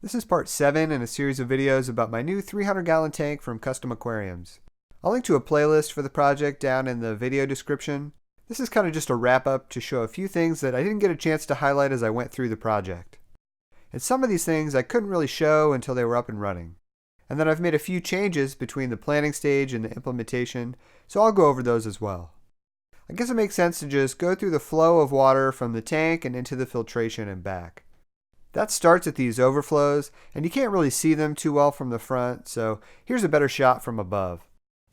This is part 7 in a series of videos about my new 300-gallon tank from Custom Aquariums. I'll link to a playlist for the project down in the video description. This is kind of just a wrap-up to show a few things that I didn't get a chance to highlight as I went through the project. And some of these things I couldn't really show until they were up and running. And then I've made a few changes between the planning stage and the implementation, so I'll go over those as well. I guess it makes sense to just go through the flow of water from the tank and into the filtration and back. That starts at these overflows, and you can't really see them too well from the front, so here's a better shot from above.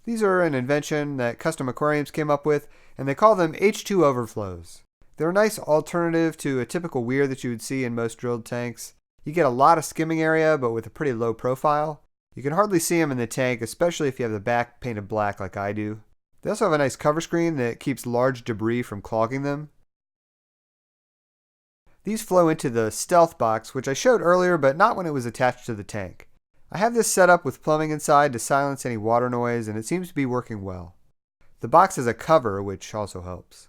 These are an invention that Custom Aquariums came up with, and they call them H2 overflows. They're a nice alternative to a typical weir that you would see in most drilled tanks. You get a lot of skimming area, but with a pretty low profile. You can hardly see them in the tank, especially if you have the back painted black like I do. They also have a nice cover screen that keeps large debris from clogging them. These flow into the stealth box, which I showed earlier, but not when it was attached to the tank. I have this set up with plumbing inside to silence any water noise, and it seems to be working well. The box has a cover, which also helps.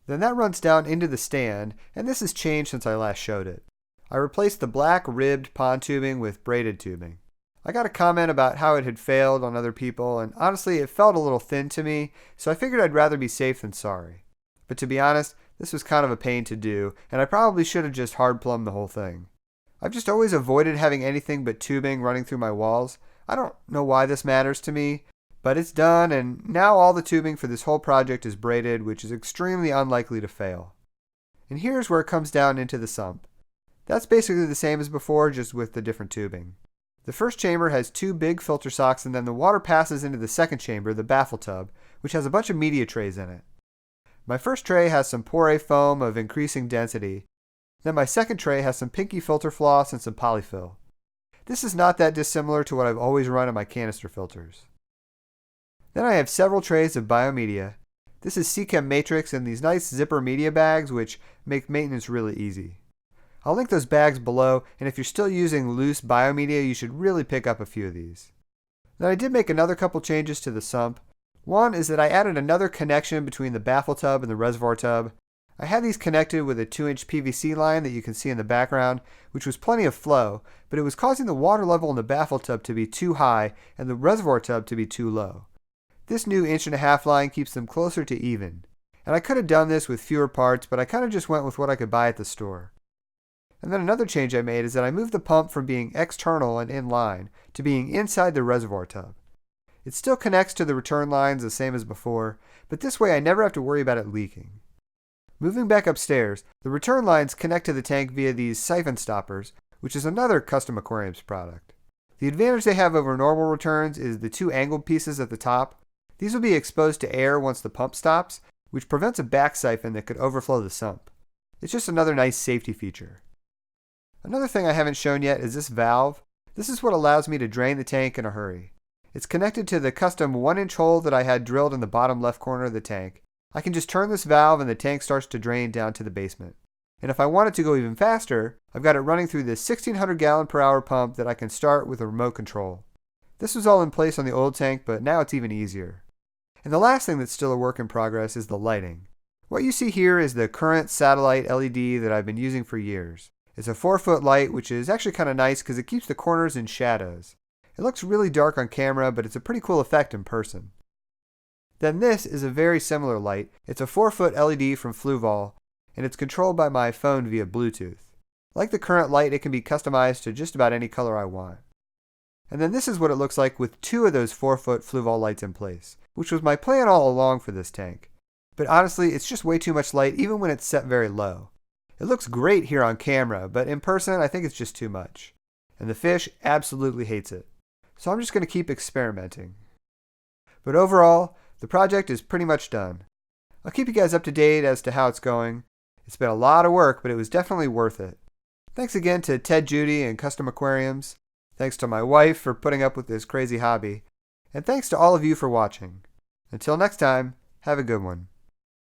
Then that runs down into the stand, and this has changed since I last showed it. I replaced the black ribbed pond tubing with braided tubing. I got a comment about how it had failed on other people, and honestly it felt a little thin to me, so I figured I'd rather be safe than sorry. But to be honest, this was kind of a pain to do, and I probably should have just hard plumbed the whole thing. I've just always avoided having anything but tubing running through my walls. I don't know why this matters to me, but it's done, and now all the tubing for this whole project is braided, which is extremely unlikely to fail. And here's where it comes down into the sump. That's basically the same as before, just with the different tubing. The first chamber has 2 big filter socks, and then the water passes into the second chamber, the baffle tub, which has a bunch of media trays in it. My first tray has some Pore foam of increasing density. Then my second tray has some pinky filter floss and some polyfill. This is not that dissimilar to what I've always run in my canister filters. Then I have several trays of biomedia. This is Seachem Matrix and these nice zipper media bags which make maintenance really easy. I'll link those bags below, and if you're still using loose biomedia, you should really pick up a few of these. Then I did make another couple changes to the sump. One is that I added another connection between the baffle tub and the reservoir tub. I had these connected with a 2-inch PVC line that you can see in the background, which was plenty of flow, but it was causing the water level in the baffle tub to be too high and the reservoir tub to be too low. This new 1.5-inch line keeps them closer to even. And I could have done this with fewer parts, but I kind of just went with what I could buy at the store. And then another change I made is that I moved the pump from being external and in line to being inside the reservoir tub. It still connects to the return lines the same as before, but this way I never have to worry about it leaking. Moving back upstairs, the return lines connect to the tank via these siphon stoppers, which is another Custom Aquariums product. The advantage they have over normal returns is the 2 angled pieces at the top. These will be exposed to air once the pump stops, which prevents a back siphon that could overflow the sump. It's just another nice safety feature. Another thing I haven't shown yet is this valve. This is what allows me to drain the tank in a hurry. It's connected to the custom 1-inch hole that I had drilled in the bottom left corner of the tank. I can just turn this valve and the tank starts to drain down to the basement. And if I want it to go even faster, I've got it running through this 1,600 gallon per hour pump that I can start with a remote control. This was all in place on the old tank, but now it's even easier. And the last thing that's still a work in progress is the lighting. What you see here is the current satellite LED that I've been using for years. It's a 4-foot light, which is actually kind of nice because it keeps the corners in shadows. It looks really dark on camera, but it's a pretty cool effect in person. Then this is a very similar light. It's a 4-foot LED from Fluval, and it's controlled by my phone via Bluetooth. Like the current light, it can be customized to just about any color I want. And then this is what it looks like with 2 of those 4-foot Fluval lights in place, which was my plan all along for this tank. But honestly, it's just way too much light even when it's set very low. It looks great here on camera, but in person I think it's just too much. And the fish absolutely hates it. So I'm just going to keep experimenting. But overall, the project is pretty much done. I'll keep you guys up to date as to how it's going. It's been a lot of work, but it was definitely worth it. Thanks again to Ted Judy and Custom Aquariums. Thanks to my wife for putting up with this crazy hobby. And thanks to all of you for watching. Until next time, have a good one.